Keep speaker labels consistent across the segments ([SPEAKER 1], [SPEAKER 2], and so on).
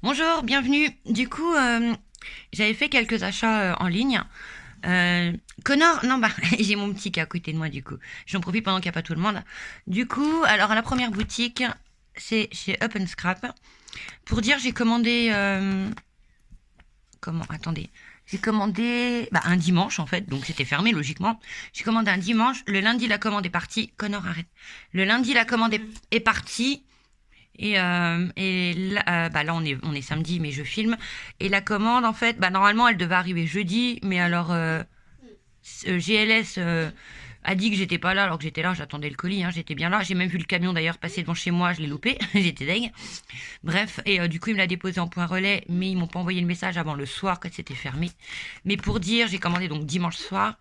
[SPEAKER 1] Bonjour, bienvenue. Du coup, j'avais fait quelques achats en ligne. Connor, non bah j'ai mon petit qui est à côté de moi du coup. J'en profite pendant qu'il n'y a pas tout le monde. Du coup, alors à la première boutique, c'est chez Up and Scrap. Pour dire, j'ai commandé comment? Attendez. J'ai commandé un dimanche en fait, donc c'était fermé logiquement. J'ai commandé un dimanche. Le lundi, la commande est partie. Connor, arrête. Le lundi, la commande est partie. Et là, là on est samedi, mais je filme. Et la commande, en fait, normalement, elle devait arriver jeudi, mais alors GLS a dit que j'étais pas là, alors que j'étais là, j'attendais le colis, hein, j'étais bien là. J'ai même vu le camion d'ailleurs passer devant chez moi, je l'ai loupé, j'étais deg. Bref, et du coup, il me l'a déposé en point relais, mais ils m'ont pas envoyé le message avant le soir quand c'était fermé. Mais pour dire, j'ai commandé donc dimanche soir.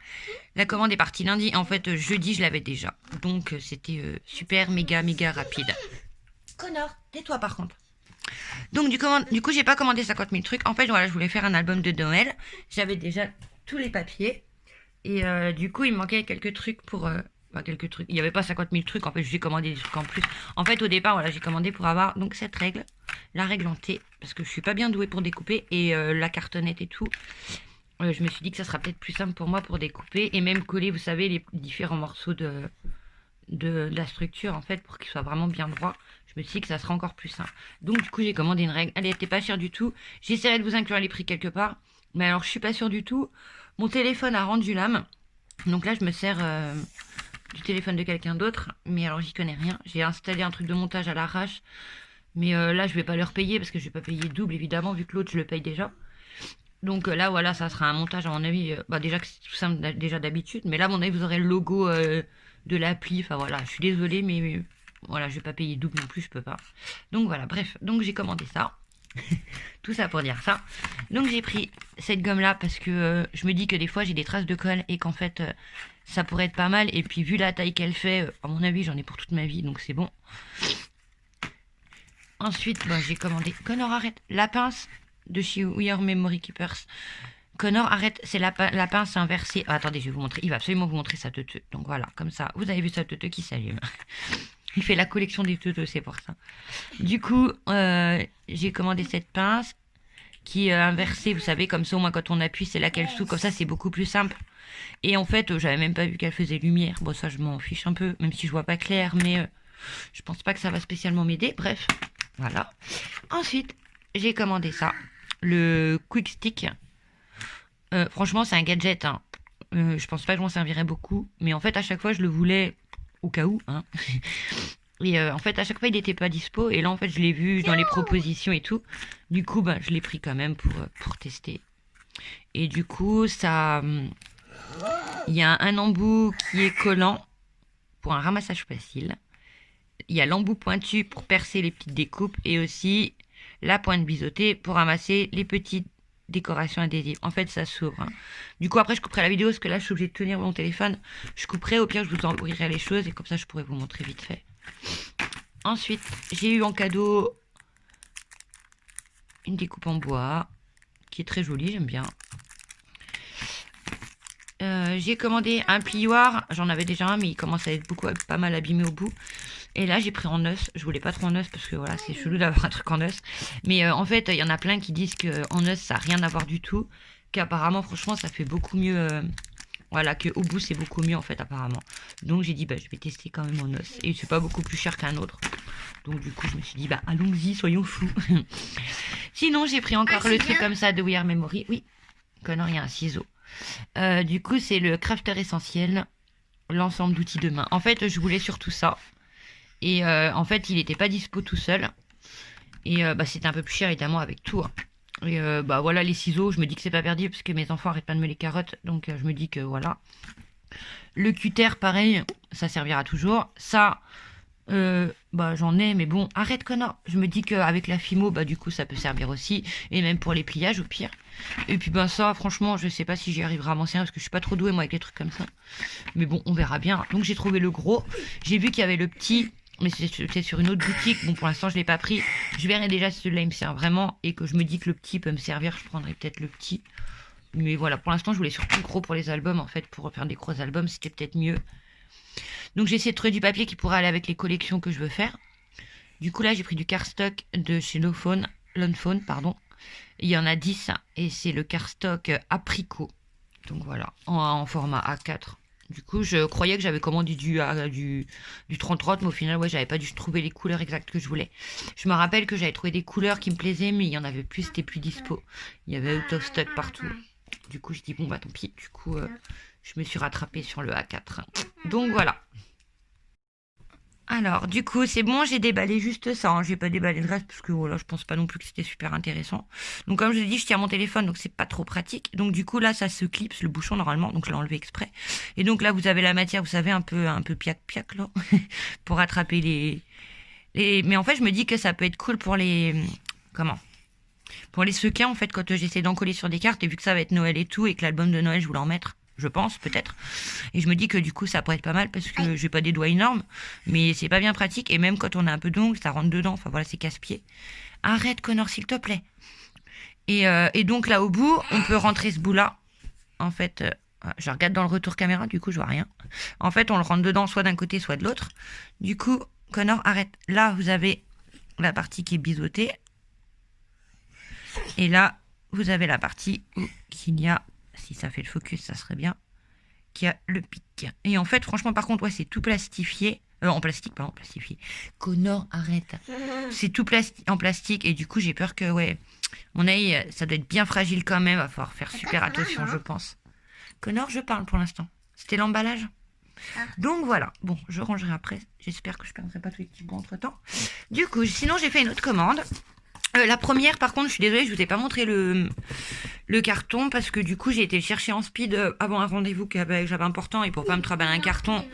[SPEAKER 1] La commande est partie lundi, en fait, jeudi, je l'avais déjà. Donc, c'était super, méga, méga rapide. Connor, tais-toi par contre. Donc du coup, j'ai pas commandé 50 000 trucs. En fait, voilà, je voulais faire un album de Noël. J'avais déjà tous les papiers. Et du coup, il me manquait quelques trucs pour... quelques trucs. Il n'y avait pas 50 000 trucs. En fait, j'ai commandé des trucs en plus. En fait, au départ, voilà, j'ai commandé pour avoir donc cette règle. La règle en T. Parce que je suis pas bien douée pour découper. Et la cartonnette et tout. Je me suis dit que ça sera peut-être plus simple pour moi pour découper. Et même coller, vous savez, les différents morceaux de la structure en fait pour qu'il soit vraiment bien droit. Je me suis dit que ça sera encore plus simple. Donc du coup j'ai commandé une règle. Elle était pas chère du tout. J'essaierai de vous inclure les prix quelque part. Mais alors je suis pas sûre du tout. Mon téléphone a rendu l'âme. Donc là je me sers du téléphone de quelqu'un d'autre. Mais alors j'y connais rien. J'ai installé un truc de montage à l'arrache. Mais là je vais pas leur payer parce que je vais pas payer double évidemment vu que l'autre je le paye déjà. Donc là voilà ça sera un montage à mon avis. Déjà que c'est tout simple déjà d'habitude. Mais là à mon avis vous aurez le logo de l'appli. Enfin voilà, je suis désolée, mais voilà, je vais pas payer double non plus, je peux pas. Donc voilà, bref, donc j'ai commandé ça. Tout ça pour dire ça. Donc j'ai pris cette gomme là parce que je me dis que des fois j'ai des traces de colle et qu'en fait ça pourrait être pas mal. Et puis vu la taille qu'elle fait, à mon avis j'en ai pour toute ma vie, donc c'est bon. Ensuite, j'ai commandé. Connor, arrête. La pince de chez We Are Memory Keepers. Connor, arrête, c'est la pince inversée. Oh, attendez, je vais vous montrer. Il va absolument vous montrer sa teuteux. Donc voilà, comme ça, vous avez vu sa teuteux qui s'allume. Il fait la collection des teuteux, c'est pour ça. Du coup, j'ai commandé cette pince qui est inversée, vous savez, comme ça, au moins quand on appuie, c'est là qu'elle s'ouvre. Comme ça, c'est beaucoup plus simple. Et en fait, j'avais même pas vu qu'elle faisait lumière. Bon, ça, je m'en fiche un peu, même si je vois pas clair, mais je pense pas que ça va spécialement m'aider. Bref, voilà. Ensuite, j'ai commandé ça. Le Quick Stick. Franchement, c'est un gadget. Hein. Je pense pas que je m'en servirais beaucoup. Mais en fait, à chaque fois, je le voulais au cas où. Hein. Et en fait, à chaque fois, il n'était pas dispo. Et là, en fait, je l'ai vu dans les propositions et tout. Du coup, je l'ai pris quand même pour tester. Et du coup, ça, il y a un embout qui est collant pour un ramassage facile. Il y a l'embout pointu pour percer les petites découpes. Et aussi la pointe biseautée pour ramasser les petites décoration adhésive. En fait, ça s'ouvre. Hein. Du coup, après, je couperai la vidéo parce que là, je suis obligée de tenir mon téléphone. Je couperai, au pire, je vous envoyerai les choses et comme ça, je pourrai vous montrer vite fait. Ensuite, j'ai eu en cadeau une découpe en bois qui est très jolie, j'aime bien. J'ai commandé un plioir, j'en avais déjà un, mais il commence à être pas mal abîmé au bout. Et là, j'ai pris en os. Je voulais pas trop en os parce que voilà, c'est chelou d'avoir un truc en os. Mais en fait, il y en a plein qui disent que en os, ça n'a rien à voir du tout. Qu'apparemment, franchement, ça fait beaucoup mieux. Voilà, qu'au bout, c'est beaucoup mieux en fait, apparemment. Donc j'ai dit, je vais tester quand même en os. Et c'est pas beaucoup plus cher qu'un autre. Donc du coup, je me suis dit, allons-y, soyons fous. Sinon, j'ai pris encore le truc comme ça de We Are Memory. Oui, connard, il y a un ciseau. Du coup, c'est le Crafter Essentiel, l'ensemble d'outils de main. En fait, je voulais surtout ça. Et en fait, il n'était pas dispo tout seul. Et c'était un peu plus cher, évidemment, avec tout. Hein. Et voilà, les ciseaux, je me dis que c'est pas perdu parce que mes enfants arrêtent pas de me les carottes. Donc, je me dis que voilà. Le cutter, pareil, ça servira toujours. Ça, j'en ai, mais bon, arrête, connard. Je me dis qu'avec la Fimo, du coup, ça peut servir aussi. Et même pour les pliages, au pire. Et puis, ça, franchement, je sais pas si j'y arriverai à m'en servir parce que je suis pas trop douée, moi, avec les trucs comme ça. Mais bon, on verra bien. Donc, j'ai trouvé le gros. J'ai vu qu'il y avait le petit. Mais c'est sur une autre boutique. Bon, pour l'instant, je l'ai pas pris. Je verrai déjà si celui-là, il me sert vraiment. Et que je me dis que le petit peut me servir. Je prendrai peut-être le petit. Mais voilà, pour l'instant, je voulais surtout le gros pour les albums. En fait, pour faire des gros albums, c'était peut-être mieux. Donc, j'ai essayé de trouver du papier qui pourrait aller avec les collections que je veux faire. Du coup, là, j'ai pris du cardstock de chez No Phone. Fawn, pardon. Il y en a 10 et c'est le cardstock apricot. Donc voilà, en format A4. Du coup, je croyais que j'avais commandé du 30-30, mais au final, ouais, j'avais pas dû trouver les couleurs exactes que je voulais. Je me rappelle que j'avais trouvé des couleurs qui me plaisaient, mais il y en avait plus, c'était plus dispo. Il y avait out of stock partout. Du coup, je dis bon, bah tant pis. Du coup, je me suis rattrapée sur le A4. Donc voilà. Alors, du coup, c'est bon, j'ai déballé juste ça. Hein. J'ai pas déballé le reste parce que voilà, je pense pas non plus que c'était super intéressant. Donc, comme je l'ai dit, je tiens mon téléphone, donc c'est pas trop pratique. Donc, du coup, là, ça se clipse le bouchon normalement. Donc, je l'ai enlevé exprès. Et donc, là, vous avez la matière, vous savez, un peu piac-piac, là, pour attraper les. Mais en fait, je me dis que ça peut être cool pour les. Comment? Pour les sequins, en fait, quand j'essaie d'en coller sur des cartes, et vu que ça va être Noël et tout, et que l'album de Noël, je voulais en mettre. Je pense, peut-être. Et je me dis que du coup, ça pourrait être pas mal parce que j'ai pas des doigts énormes, mais c'est pas bien pratique. Et même quand on a un peu d'ongles, ça rentre dedans. Enfin voilà, c'est casse-pied. Arrête, Connor, s'il te plaît. Et donc là, au bout, on peut rentrer ce bout-là. En fait, je regarde dans le retour caméra, du coup, je vois rien. En fait, on le rentre dedans, soit d'un côté, soit de l'autre. Du coup, Connor, arrête. Là, vous avez la partie qui est biseautée. Et là, vous avez la partie où il y a. Si ça fait le focus, ça serait bien. Qui a le pic. Et en fait, franchement, par contre, ouais, c'est tout plastifié. En plastique, pardon, plastifié. Connor, arrête. C'est tout en plastique. Et du coup, j'ai peur que, ouais, mon œil, ça doit être bien fragile quand même. Va falloir faire super attention, je pense. Connor, je parle pour l'instant. C'était l'emballage. Donc voilà. Bon, je rangerai après. J'espère que je ne perdrai pas tous les petits bouts entre temps. Du coup, sinon, j'ai fait une autre commande. La première, par contre, je suis désolée, je vous ai pas montré le carton parce que du coup, j'ai été le chercher en speed avant un rendez-vous que j'avais important et pour pas me travailler un carton,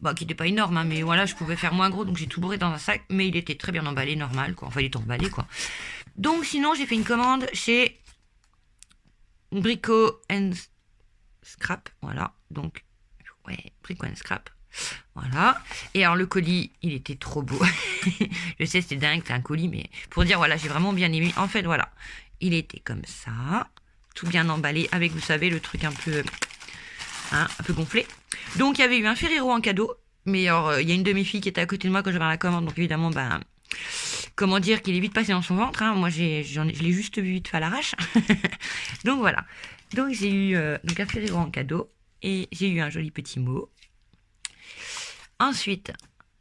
[SPEAKER 1] bah, qui n'était pas énorme, hein, mais voilà, je pouvais faire moins gros, donc j'ai tout bourré dans un sac, mais il était très bien emballé, normal, quoi. Enfin, il était emballé, quoi. Donc, sinon, j'ai fait une commande chez Brico and Scrap, voilà. Donc, ouais, Brico and Scrap. Voilà. Et alors le colis, il était trop beau. Je sais, c'était dingue, c'est un colis, mais pour dire, voilà, j'ai vraiment bien aimé. En fait, voilà, il était comme ça, tout bien emballé, avec, vous savez, le truc un peu gonflé. Donc, il y avait eu un Ferrero en cadeau, mais alors, il y a une de mes filles qui était à côté de moi quand j'avais la commande, donc évidemment, ben, comment dire, qu'il est vite passé dans son ventre. Hein. Moi, je l'ai juste vu vite fait à l'arrache. Donc, voilà. Donc, j'ai eu donc un Ferrero en cadeau, et j'ai eu un joli petit mot. Ensuite,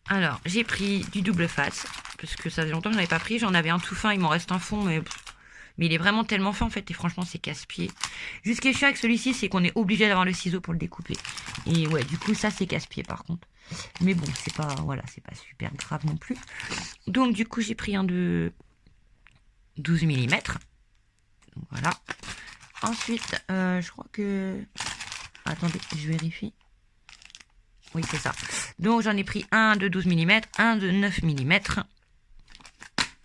[SPEAKER 1] alors, j'ai pris du double face, parce que ça faisait longtemps que je n'avais pas pris. J'en avais un tout fin, il m'en reste un fond, mais il est vraiment tellement fin, en fait, et franchement, c'est casse-pied. Juste ce qui est chiant avec celui-ci, c'est qu'on est obligé d'avoir le ciseau pour le découper. Et ouais, du coup, ça, c'est casse-pied, par contre. Mais bon, c'est pas, voilà, c'est pas super grave non plus. Donc, du coup, j'ai pris un de 12 mm. Donc, voilà. Ensuite, je crois que... Attendez, je vérifie. Oui, c'est ça. Donc, j'en ai pris un de 12 mm, un de 9 mm.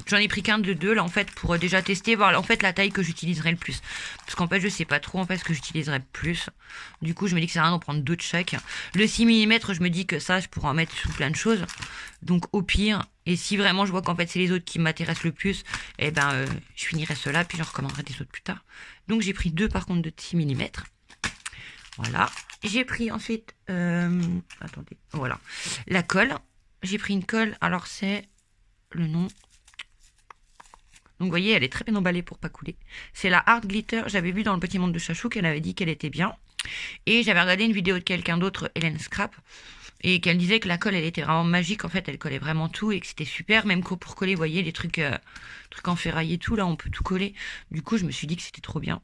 [SPEAKER 1] J'en ai pris qu'un de 2, là, en fait, pour déjà tester, voir, en fait, la taille que j'utiliserai le plus. Parce qu'en fait, je sais pas trop, en fait, ce que j'utiliserai le plus. Du coup, je me dis que ça sert à rien d'en prendre 2 de chaque. Le 6 mm, je me dis que ça, je pourrais en mettre sous plein de choses. Donc, au pire, et si vraiment je vois qu'en fait, c'est les autres qui m'intéressent le plus, eh ben, je finirai ceux-là, puis j'en recommanderai des autres plus tard. Donc, j'ai pris 2, par contre, de 6 mm. Voilà. J'ai pris ensuite, attendez, voilà, la colle. J'ai pris une colle, alors c'est le nom. Donc vous voyez, elle est très bien emballée pour pas couler. C'est la Art Glitter. J'avais vu dans le petit monde de Chachou qu'elle avait dit qu'elle était bien. Et j'avais regardé une vidéo de quelqu'un d'autre, Hélène Scrap, et qu'elle disait que la colle, elle était vraiment magique. En fait, elle collait vraiment tout et que c'était super. Même pour coller, vous voyez, les trucs en ferraille et tout, là, on peut tout coller. Du coup, je me suis dit que c'était trop bien.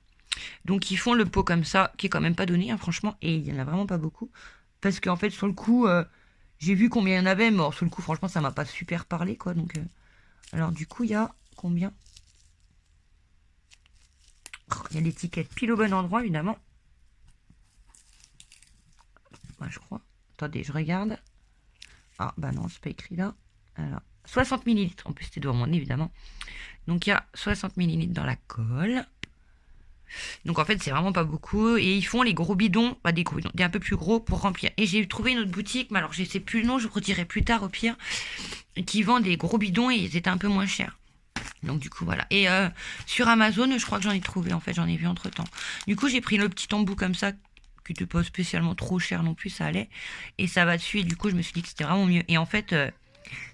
[SPEAKER 1] Donc ils font le pot comme ça, qui est quand même pas donné, hein, franchement, et il y en a vraiment pas beaucoup. Parce qu'en fait, sur le coup, j'ai vu combien il y en avait, mais sur le coup, franchement, ça m'a pas super parlé, quoi. Donc, alors du coup, il y a combien? Il y a l'étiquette pile au bon endroit, évidemment. Ouais, je crois. Attendez, je regarde. Ah, bah non, c'est pas écrit là. Alors, 60 ml. En plus, c'était devant moi, évidemment. Donc, il y a 60 ml dans la colle. Donc en fait c'est vraiment pas beaucoup et ils font les gros bidons, pas des gros bidons, des un peu plus gros pour remplir. Et j'ai trouvé une autre boutique, mais alors je sais plus le nom, je vous redirai plus tard au pire, qui vend des gros bidons et ils étaient un peu moins chers. Donc du coup voilà. Et sur Amazon je crois que j'en ai trouvé, en fait j'en ai vu entre temps. Du coup j'ai pris le petit embout comme ça, qui n'était pas spécialement trop cher non plus, ça allait. Et ça va dessus et du coup je me suis dit que c'était vraiment mieux. Et en fait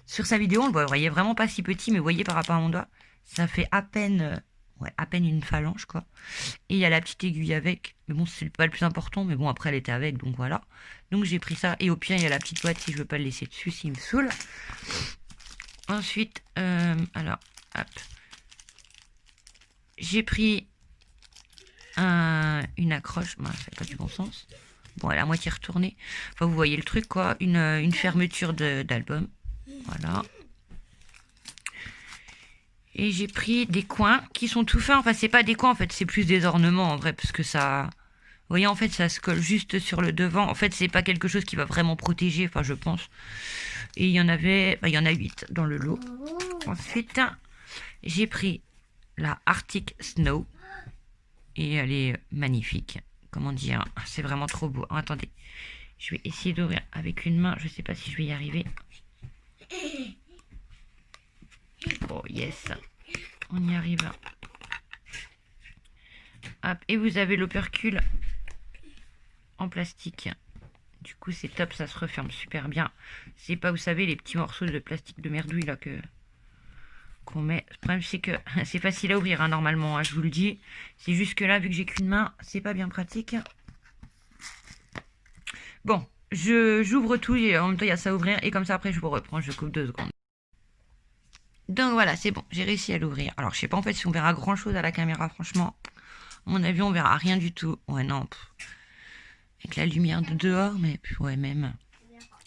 [SPEAKER 1] sur sa vidéo on le voyait vraiment pas si petit, mais vous voyez par rapport à mon doigt, Ça fait à peine, ouais, à peine une phalange, quoi. Et il y a la petite aiguille avec. Mais bon, c'est pas le plus important. Mais bon, après, elle était avec, donc voilà. Donc j'ai pris ça. Et au pire, il y a la petite boîte si je veux pas le laisser dessus, s'il me saoule. Ensuite, alors, hop. J'ai pris une accroche. Bah, ça fait pas du bon sens. Bon, elle est à moitié retournée. Enfin, vous voyez le truc, quoi. Une fermeture d'album. Voilà. Et j'ai pris des coins qui sont tout fins. Enfin, c'est pas des coins, en fait, c'est plus des ornements, en vrai, parce que ça... Vous voyez, en fait, ça se colle juste sur le devant. En fait, c'est pas quelque chose qui va vraiment protéger, enfin, je pense. Et il y en avait... Enfin, il y en a 8 dans le lot. Ensuite, j'ai pris la Arctic Snow. Et elle est magnifique. Comment dire? C'est vraiment trop beau. Attendez. Je vais essayer d'ouvrir avec une main. Je sais pas si je vais y arriver. Oh, yes. On y arrive. Hop. Et vous avez l'opercule en plastique. Du coup, c'est top. Ça se referme super bien. C'est pas, vous savez, les petits morceaux de plastique de merdouille là qu'on met. Le problème, c'est que c'est facile à ouvrir, hein, normalement. Hein, je vous le dis. C'est juste que là, vu que j'ai qu'une main, c'est pas bien pratique. Bon. J'ouvre tout et en même temps, il y a ça à ouvrir. Et comme ça, après, je vous reprends. Je coupe 2 secondes. Donc voilà, c'est bon, j'ai réussi à l'ouvrir. Alors je sais pas en fait si on verra grand chose à la caméra, franchement. À mon avis, on verra rien du tout. Ouais, non. Avec la lumière de dehors, mais ouais, même.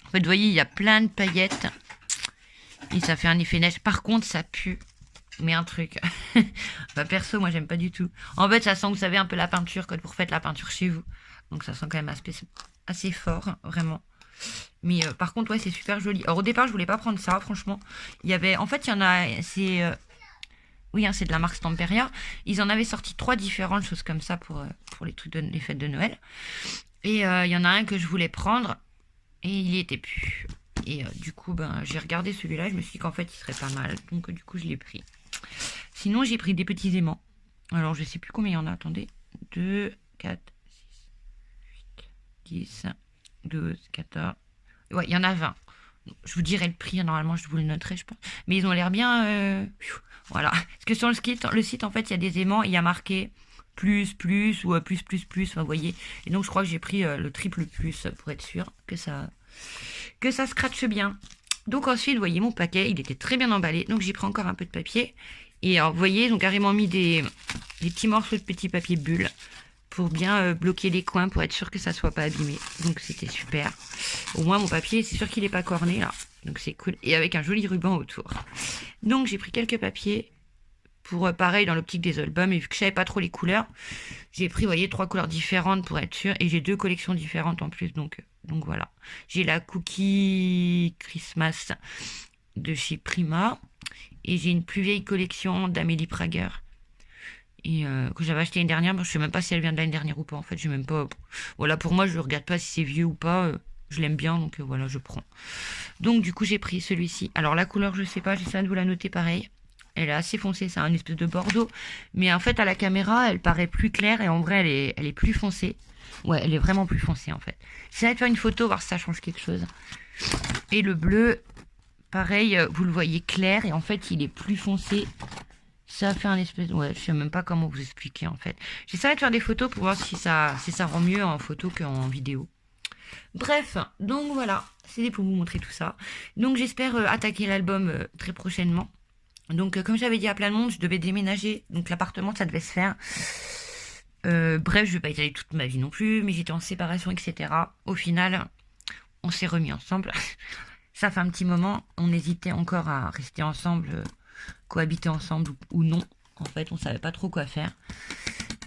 [SPEAKER 1] En fait, vous voyez, il y a plein de paillettes. Et ça fait un effet neige. Par contre, ça pue. Mais un truc. Bah, perso, moi, j'aime pas du tout. En fait, ça sent, vous savez, un peu la peinture quand vous refaites la peinture chez vous. Donc ça sent quand même assez fort, vraiment. Mais par contre, ouais, c'est super joli. Alors au départ, je voulais pas prendre ça, franchement. Il y avait, en fait, il y en a, c'est, oui, hein, c'est de la marque Stamperia. Ils en avaient sorti 3 différentes choses comme ça pour les trucs les fêtes de Noël. Et il y en a un que je voulais prendre et il y était plus. Et du coup, ben, j'ai regardé celui-là. Je me suis dit qu'en fait, il serait pas mal. Donc du coup, je l'ai pris. Sinon, j'ai pris des petits aimants. Alors, je sais plus combien il y en a. Attendez. 2, 4, 6, 8, 10, 12, 14. Ouais, il y en a 20. Je vous dirai le prix, normalement je vous le noterai, je pense. Mais ils ont l'air bien... voilà. Parce que sur le site, en fait, il y a des aimants, il y a marqué plus, ou plus, enfin, vous voyez. Et donc je crois que j'ai pris le triple plus pour être sûr que ça scratche bien. Donc ensuite, vous voyez mon paquet, il était très bien emballé. Donc j'ai pris encore un peu de papier. Et alors, vous voyez, ils ont carrément mis des petits morceaux de petits papier bulles pour bien bloquer les coins, pour être sûr que ça soit pas abîmé. Donc c'était super. Au moins mon papier, c'est sûr qu'il est pas corné là. Donc c'est cool. Et avec un joli ruban autour. Donc j'ai pris quelques papiers pour pareil dans l'optique des albums. Et vu que je savais pas trop les couleurs, j'ai pris, vous voyez, 3 couleurs différentes pour être sûr. Et j'ai 2 collections différentes en plus. Donc voilà. J'ai la Cookie Christmas de chez Prima. Et j'ai une plus vieille collection d'Amélie Prager. Et que j'avais acheté l'année dernière, mais je sais même pas si elle vient de l'année dernière ou pas. En fait, je sais même pas. Voilà, pour moi, je regarde pas si c'est vieux ou pas. Je l'aime bien, donc voilà, je prends. Donc du coup, j'ai pris celui-ci. Alors la couleur, je sais pas, j'essaie de vous la noter pareil. Elle est assez foncée, c'est un espèce de bordeaux. Mais en fait, à la caméra, elle paraît plus claire et en vrai, elle est plus foncée. Ouais, elle est vraiment plus foncée en fait. J'essaie de faire une photo, voir si ça change quelque chose. Et le bleu, pareil, vous le voyez clair et en fait, il est plus foncé. Ça fait un espèce... Ouais, je sais même pas comment vous expliquer, en fait. J'essaierai de faire des photos pour voir si ça rend mieux en photo qu'en vidéo. Bref, donc voilà. C'était pour vous montrer tout ça. Donc j'espère attaquer l'album très prochainement. Donc comme j'avais dit à plein de monde, je devais déménager. Donc l'appartement, ça devait se faire. Bref, je vais pas étaler toute ma vie non plus. Mais j'étais en séparation, etc. Au final, on s'est remis ensemble. Ça fait un petit moment. On hésitait encore à rester ensemble... cohabiter ensemble ou non. En fait, on savait pas trop quoi faire.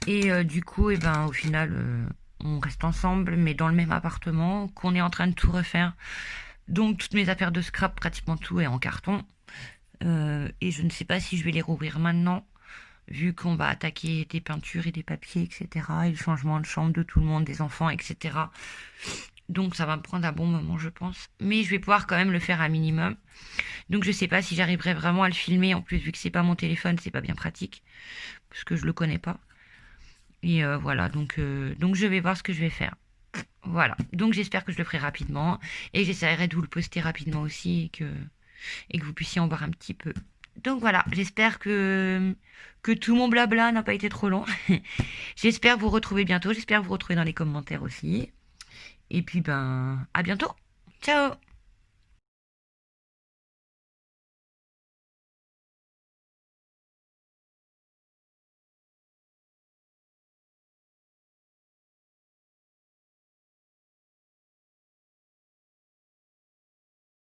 [SPEAKER 1] Et du coup, et ben, au final, on reste ensemble, mais dans le même appartement, qu'on est en train de tout refaire. Donc, toutes mes affaires de scrap, pratiquement tout est en carton. Et je ne sais pas si je vais les rouvrir maintenant, vu qu'on va attaquer des peintures et des papiers, etc. Et le changement de chambre de tout le monde, des enfants, etc. Donc ça va me prendre un bon moment, je pense. Mais je vais pouvoir quand même le faire un minimum. Donc je sais pas si j'arriverai vraiment à le filmer. En plus, vu que c'est pas mon téléphone, c'est pas bien pratique. Parce que je le connais pas. Et voilà, donc je vais voir ce que je vais faire. Voilà, donc j'espère que je le ferai rapidement. Et j'essaierai de vous le poster rapidement aussi. Et que vous puissiez en voir un petit peu. Donc voilà, j'espère que tout mon blabla n'a pas été trop long. J'espère vous retrouver bientôt. J'espère vous retrouver dans les commentaires aussi. Et puis, ben, à bientôt. Ciao!